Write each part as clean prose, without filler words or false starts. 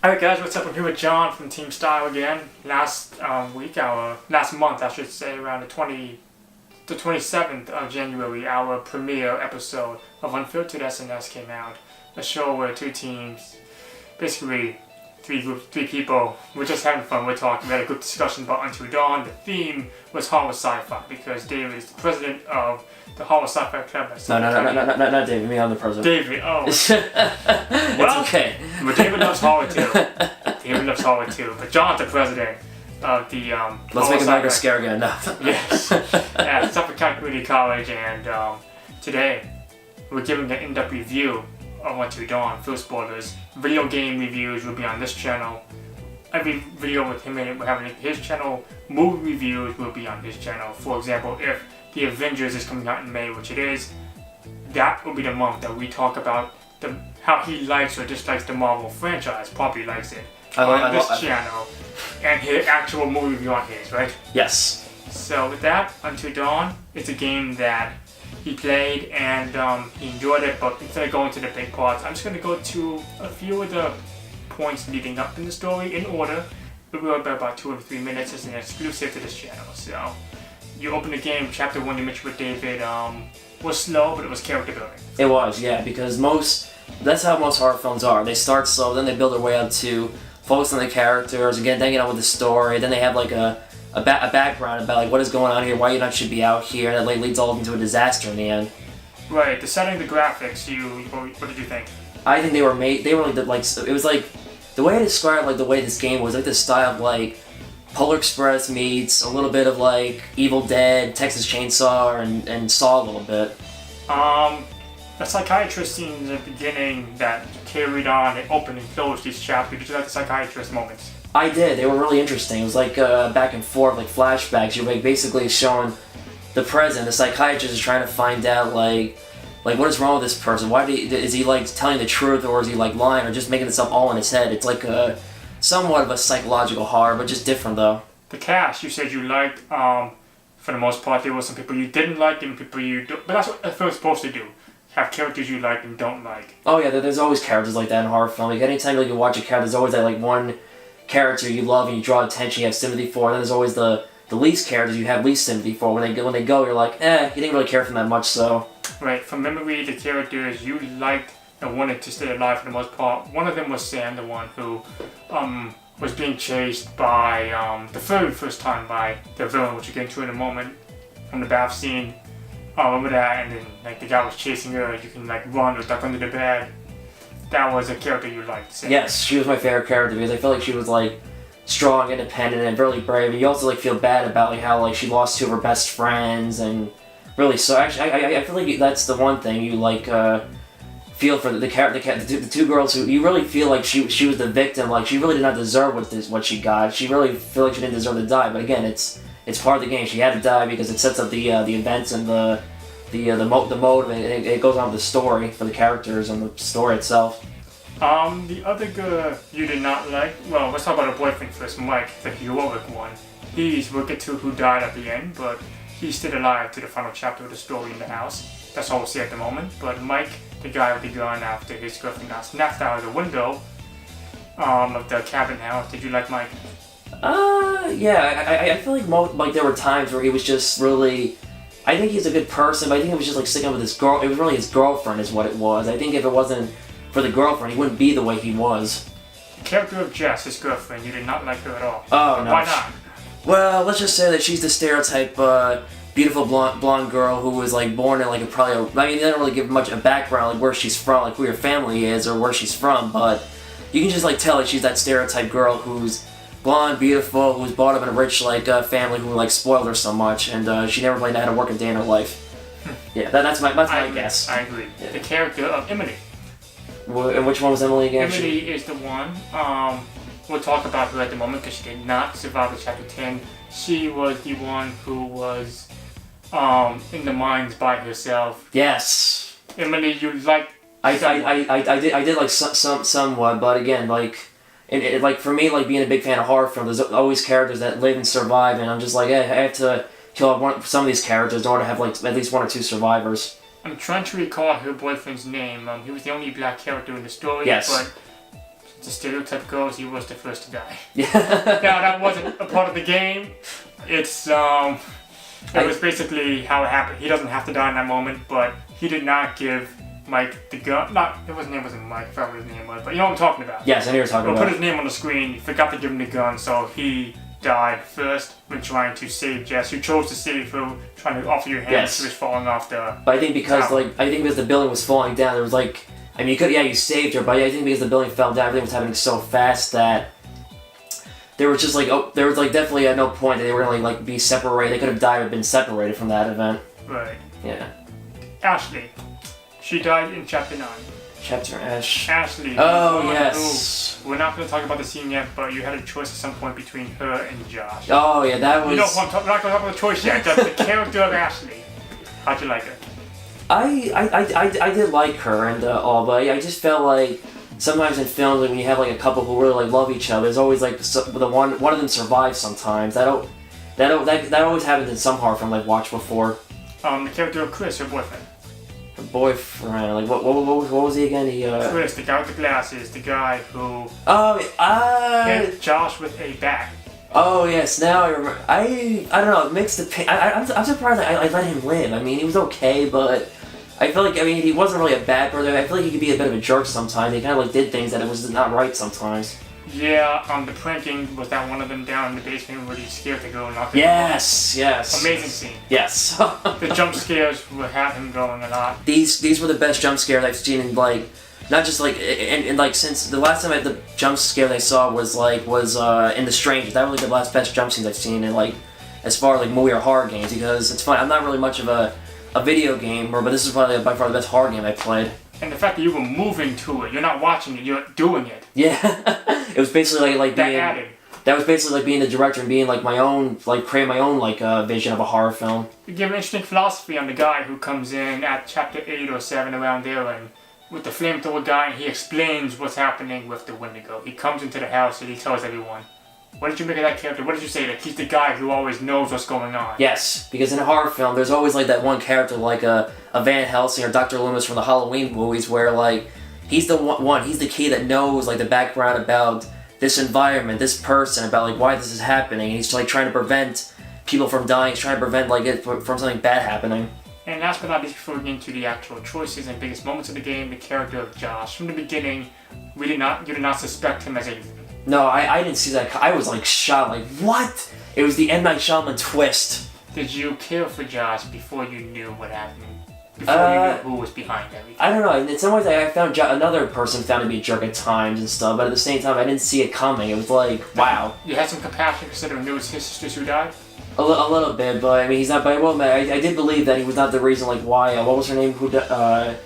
Alright guys, what's up? I'm here with John from Team Style again. Last month I should say, around the 27th of January, our premiere episode of Unfiltered SNS came out. A show where two teams, basically three people, we're just having fun, we're talking, we had a good discussion about Until Dawn. The theme was horror sci-fi because David is the president of the horror sci-fi club. Not David, me, I'm the president. David, oh. It's okay. But David loves horror too. David loves horror too. But John's the president of the Let's make America scare again. No. Yes. At Suffolk County Community College, and today we're giving an in-depth review of Until Dawn. Full spoilers. Video game reviews will be on this channel. Every video with him in it will have his channel. Movie reviews will be on his channel. For example, if The Avengers is coming out in May, which it is, that will be the month that we talk about how he likes or dislikes the Marvel franchise. Probably likes it on this channel, and his actual movie review on his, right? Yes. So with that, Until Dawn, it's a game that he played and he enjoyed it, but instead of going to the big parts, I'm just going to go to a few of the points leading up in the story in order. It will be about 2 or 3 minutes. It's an exclusive to this channel. So you open the game, chapter 1 you mentioned with David was slow, but it was character building. It was, yeah, because that's how most horror films are. They start slow, then they build their way up to focus on the characters, again, then get on with the story, then they have like a background about like what is going on here, why you not should be out here, and that like, leads all into a disaster in the end. Right, the setting, the graphics, what did you think? I think they were like, it was like, the way I described like the way this game was, like the style of like Polar Express meets a little bit of like Evil Dead, Texas Chainsaw, and Saw a little bit. The psychiatrist scene in the beginning that carried on and opened and closed each chapter, did you like the psychiatrist moments? I did. They were really interesting. It was like back and forth, like flashbacks. You're like basically showing the present. The psychiatrist is trying to find out like what is wrong with this person? Is he like telling the truth, or is he like lying, or just making this up all in his head? It's like somewhat of a psychological horror, but just different though. The cast you said you liked. For the most part, there were some people you didn't like and people you do. But that's what a film's supposed to do. Have characters you like and don't like. Oh yeah, there's always characters like that in horror film. Like anytime like, you watch a character, there's always that like one character you love and you draw attention, you have sympathy for. And then there's always the least characters you have least sympathy for. When they go, you're like, you didn't really care for them that much. So right, from memory, the characters you liked and wanted to stay alive for the most part. One of them was Sam, the one who was being chased by the very first time by the villain, which we'll get into in a moment, from the bath scene. Remember that, and then like the guy was chasing her, you can like run or duck under the bed. That was a character you liked. Sam. Yes, she was my favorite character because I felt like she was like strong, independent, and really brave. And you also like feel bad about like how like she lost 2 of her best friends, and really so actually I feel like that's the one thing you like feel for the 2 girls who you really feel like she was the victim. Like she really did not deserve what she got. She really feel like she didn't deserve to die. But again, it's part of the game. She had to die because it sets up the events and the mode, and it goes on with the story for the characters and the story itself. The other girl you did not like, well, let's talk about her boyfriend first, Mike, the heroic one. We'll get to who died at the end, but he's still alive to the final chapter of the story in the house. That's all we'll see at the moment. But Mike, the guy with the gun after his girlfriend got snapped out of the window of the cabin house, did you like Mike? Yeah, I feel like there were times where he was just really, I think he's a good person, but I think it was just like sticking with his girl. It was really his girlfriend is what it was. I think if it wasn't for the girlfriend, he wouldn't be the way he was. The character of Jess, his girlfriend, you did not like her at all. Oh, no. Why not? Well, let's just say that she's the stereotype beautiful blonde girl who was like born in like they don't really give much a background, like where she's from, like who her family is or where she's from, but you can just like tell that she's that stereotype girl who's blonde, beautiful, who was brought up in a rich family who like spoiled her so much, and she never really had to work a day in her life. Yeah, that's my guess. I agree. Yeah. The character of Emily. And which one was Emily again? Emily is the one. We'll talk about her at the moment because she did not survive the chapter 10. She was the one who was in the mines by herself. Yes. Emily, you like? I did like somewhat, but again, like. And like for me, like being a big fan of horror films, there's always characters that live and survive, and I'm just like, I have to kill some of these characters in order to have like at least 1 or 2 survivors. I'm trying to recall her boyfriend's name. He was the only black character in the story. Yes. But the stereotype goes, he was the first to die. Yeah. Now that wasn't a part of the game. It was basically how it happened. He doesn't have to die in that moment, but he did not give Mike the gun. His name wasn't Mike. I forgot what his name was, but you know what I'm talking about. Yes, I know what you're talking about. Put his name on the screen. He forgot to give him the gun, so he died first when trying to save Jess, who chose to save her, trying to offer your hand. Yes. She was falling off the. But I think because the building was falling down, there was you saved her, but I think because the building fell down, everything was happening so fast that there was just definitely at no point that they were gonna be separated. They could have died or been separated from that event. Right. Yeah. Ashley. She died in Chapter 9. Chapter Ash. Ashley. Oh, yes. We're not going to talk about the scene yet, but you had a choice at some point between her and Josh. Oh, yeah, that was... You know what I'm not going to talk about the choice yet, just the character of Ashley. How'd you like her? I did like her and all, but I just felt like sometimes in films when you have a couple who really love each other, there's always the one of them survives sometimes. That always happens in some horror film I've watched before. The character of Chris, her boyfriend. Her boyfriend, what was he again? Chris, the guy with the glasses, the guy who hit Josh with a bat. Oh yes, now I remember. I don't know. It makes I'm surprised I let him live. I mean, he was okay, but I feel he wasn't really a bad brother. I feel like he could be a bit of a jerk sometimes. He kind of did things that it was not right sometimes. Yeah, the pranking, was that one of them down in the basement where he scared the girl and knocked her Yes. Amazing scene. Yes. The jump scares would have him going a lot. These were the best jump scares I've seen in not just and since the last time the jump scare I saw was in The Strangers. That was the last best jump scenes I've seen in as far as movie or horror games, because it's fun. I'm not really much of a video gamer, but this is probably by far the best horror game I played. And the fact that you were moving to it, you're not watching it, you're doing it. Yeah. It was basically that was basically being the director and being my own, creating my own vision of a horror film. You give an interesting philosophy on the guy who comes in at chapter 8 or 7 around there and with the flamethrower guy, and he explains what's happening with the Wendigo. He comes into the house and he tells everyone. What did you make of that character? What did you say? That he's the guy who always knows what's going on. Yes, because in a horror film, there's always that one character a Van Helsing or Dr. Loomis from the Halloween movies where he's the one, he's the key that knows the background about this environment, this person, about why this is happening. And he's trying to prevent people from dying. He's trying to prevent it from something bad happening. And last but not least, before we get into the actual choices and biggest moments of the game, the character of Josh. From the beginning, you did not suspect him as a... No, I didn't see that. I was shocked. What? It was the M. Night Shyamalan twist. Did you care for Josh before you knew what happened? Before you knew who was behind everything? I don't know. In some ways, I found another person found to be a jerk at times and stuff, but at the same time, I didn't see it coming. It was wow. You had some compassion considering it was his sisters who died? A little bit, but I mean, he's not. But I did believe that he was not the reason. Why? What was her name? Who? The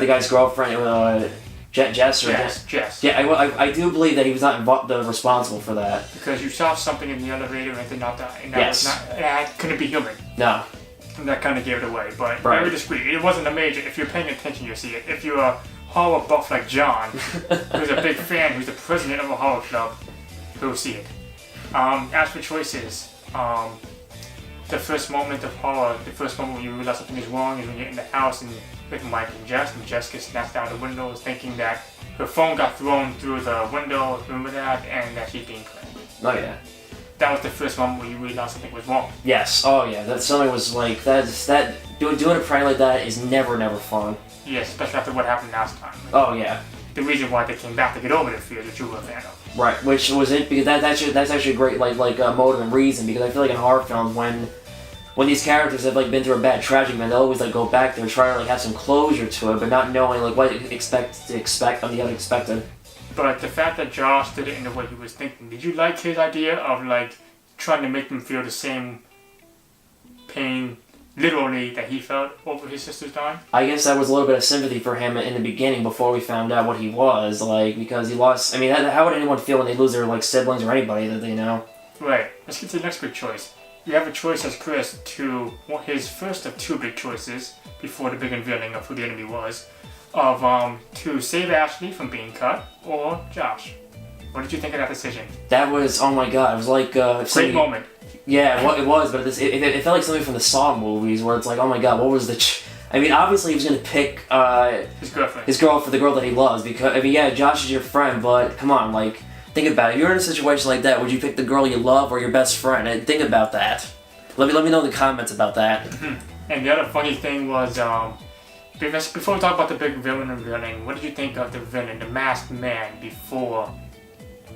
guy's girlfriend. Jess. Jess. Yeah, I do believe that he was not responsible for that. Because you saw something in the elevator and it did not die. And Yes. Couldn't be human. No. And that kind of gave it away. But right. Very discreet. It wasn't a major. If you're paying attention, you'll see it. If you're a horror buff like John, who's a big fan, who's the president of a horror club, he'll see it. As for choices, the first moment of horror, the first moment when you realize something is wrong is when you're in the house and with Mike and Jess gets snatched out of the window, thinking that her phone got thrown through the window, remember that, and that she's being claimed. Oh yeah. That was the first moment where you realized something was wrong. Yes. Oh yeah. That something was doing a prank like that is never fun. Yes, especially after what happened last time. Oh yeah. The reason why they came back to get over their fears, which you were a fan of. Right, which was it because that's actually a great motive and reason, because I feel in horror films when these characters have been through a bad tragedy, man, they'll always go back there and try to have some closure to it, but not knowing what to expect on the unexpected. But the fact that Josh did it in the way he was thinking, did you like his idea of trying to make them feel the same pain, literally, that he felt over his sister's dying? I guess that was a little bit of sympathy for him in the beginning before we found out what he was, because he lost. I mean, how would anyone feel when they lose their siblings or anybody that they know? Right. Let's get to the next big choice. You have a choice as Chris to his first of two big choices before the big unveiling of who the enemy was, of to save Ashley from being cut or Josh. What did you think of that decision? That was, oh my god, it was great moment. Yeah, it was, but it felt like something from the Saw movies where it's oh my god, what was I mean, obviously he was gonna pick His girlfriend. his girl for the girl that he loves because I mean, yeah, Josh is your friend, but come on, like think about it. If you're in a situation like that, would you pick the girl you love or your best friend? And think about that. Let me know in the comments about that. And the other funny thing was, before we talk about the big villain unveiling, what did you think of the villain, the masked man, before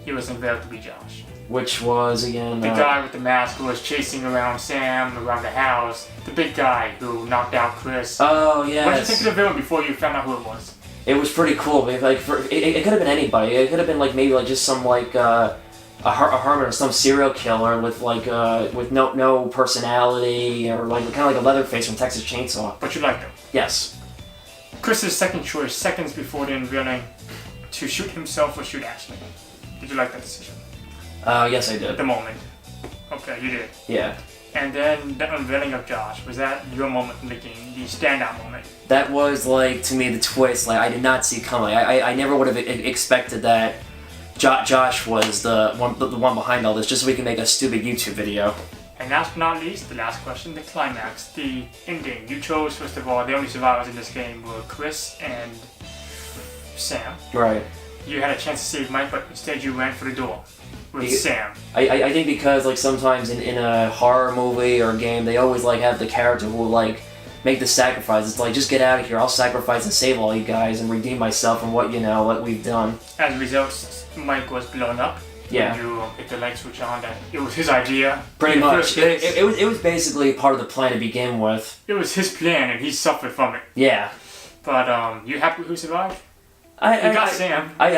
he was unveiled to be Josh? Which was again The guy with the mask who was chasing around Sam around the house. The big guy who knocked out Chris. Oh yeah. What did you think of the villain before you found out who it was? It was pretty cool. It could have been anybody. It could have been like maybe like just some like a hermit or some serial killer with like with no personality or like kind of like a Leatherface from Texas Chainsaw. But you liked him. Yes. Chris's second choice, seconds before the unveiling, to shoot himself or shoot Ashley. Did you like that decision? Yes, I At did. the moment. Okay, you did. Yeah. And then the unveiling of Josh, was that your moment in the game, the standout moment? That was like to me the twist. Like I did not see coming. I never would have expected that. Josh was the one behind all this, just so we can make a stupid YouTube video. And last but not least, the last question, the climax, the ending. You chose, first of all, the only survivors in this game were Chris and Sam. Right. You had a chance to save Mike, but instead you went for the door with Sam. I think because like sometimes in a horror movie or a game, they always like have the character who will like make the sacrifice. It's like, just get out of here. I'll sacrifice and save all you guys and redeem myself from what we've done. As a result, Mike was blown up. Yeah. When you hit the light switch on, that it was his idea. Pretty much. It It was basically part of the plan to begin with. was his plan, and he suffered from it. Yeah. But you happy who survived? I You got Sam. I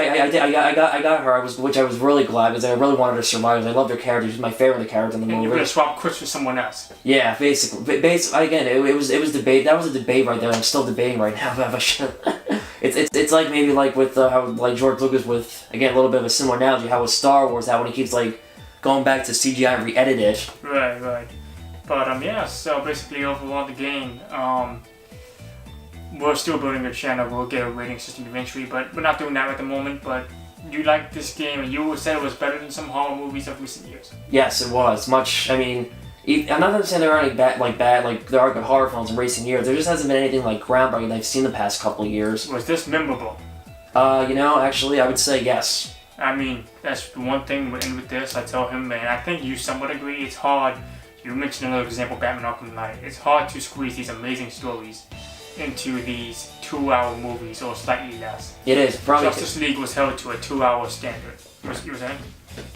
got her. Which I was really glad because I really wanted her to survive. Because I loved her character. She's my favorite character in the And movie. you're gonna swap Chris for someone else. Yeah, basically. Again, it was debate. That was a debate right there. I'm still debating right now. But it's like maybe like with how like George Lucas with again a little bit of a similar analogy. How with Star Wars, how when he keeps like going back to CGI and re-edit it. Right. But yeah. So basically, overall, the game. We're still building a channel. We'll get a rating system eventually, but we're not doing that at the moment. But you like this game, and you said it was better than some horror movies of recent years. Yes, it was much. I mean, I'm not gonna say there aren't bad there are good horror films in recent years. There just hasn't been anything like groundbreaking that I've seen the past couple of years. Was this memorable? Actually, I would say yes. I mean, that's the one thing with this. I tell him, and I think you somewhat agree. It's hard. You mentioned another example, Batman Arkham Knight. It's hard to squeeze these amazing stories into these 2-hour movies or slightly less. It is probably. Justice League was held to a 2-hour standard. What you were saying?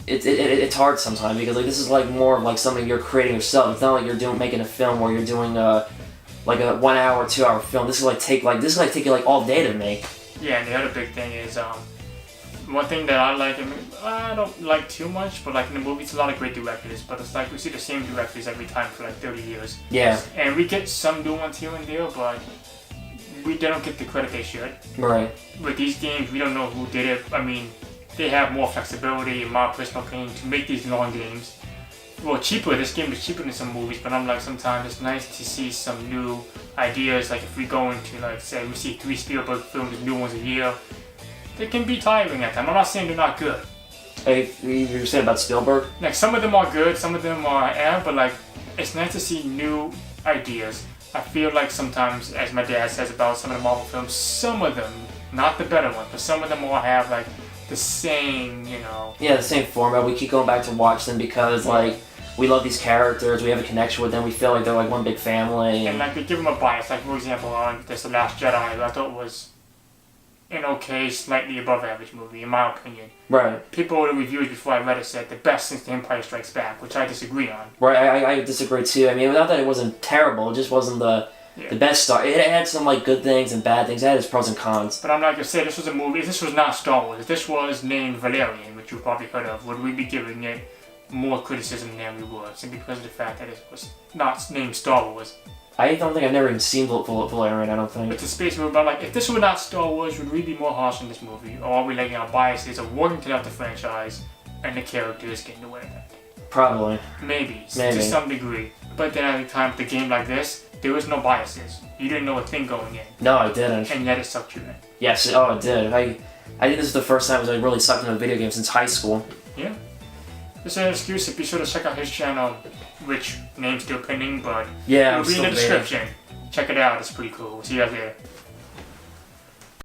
It's hard sometimes because like this is like more of like something you're creating yourself. It's not like you're making a film where you're doing like a 1 hour, 2 hour film. This is take you like all day to make. Yeah, and the other big thing is one thing that I like. I mean, I don't like too much, but like in the movies, a lot of great directors. But it's like we see the same directors every time for like 30 years. Yeah. And we get some new ones here and there, but they don't get the credit they should. Right. With these games, we don't know who did it. I mean, they have more flexibility, in my personal opinion, to make these long games. Well, cheaper. This game is cheaper than some movies, but I'm like, sometimes it's nice to see some new ideas. Like if we go into like, say, we see 3 Spielberg films, new ones a year. They can be tiring at times. I'm not saying they're not good. Hey, you were saying about Spielberg? Like some of them are good, some of them are but like it's nice to see new ideas. I feel like sometimes, as my dad says about some of the Marvel films, some of them, not the better ones, but some of them will have like the same, Yeah, the same format. We keep going back to watch them because like we love these characters, we have a connection with them, we feel like they're like one big family. And like we give them a bias. Like for example, on this The Last Jedi, I thought was an okay, slightly above average movie, in my opinion. Right. People in the reviews before I read it said the best since The Empire Strikes Back, which I disagree on. Right, I disagree too. I mean, not that it wasn't terrible, it just wasn't the best Star. It had some like good things and bad things. It had its pros and cons. But I'm like I said, this was a movie. If this was not Star Wars, if this was named Valerian, which you've probably heard of, would we be giving it more criticism than we would, simply because of the fact that it was not named Star Wars? I don't think I've never even seen Valerian, I don't think. It's a space movie, but like, if this were not Star Wars, would we be more harsh on this movie? Or are we letting our biases of wanting to love the franchise and the characters get in the way of that? Probably. Maybe, to some degree. But then at the time, with a game like this, there was no biases. You didn't know a thing going in. No, I didn't. And yet it sucked you in. Yes, it did. I think this is the first time I was like, really sucked into a video game since high school. Yeah. It's an excuse to be sure to check out his channel, which name's still pending, but yeah, it'll be in the description. check it out. It's pretty cool. See you guys later.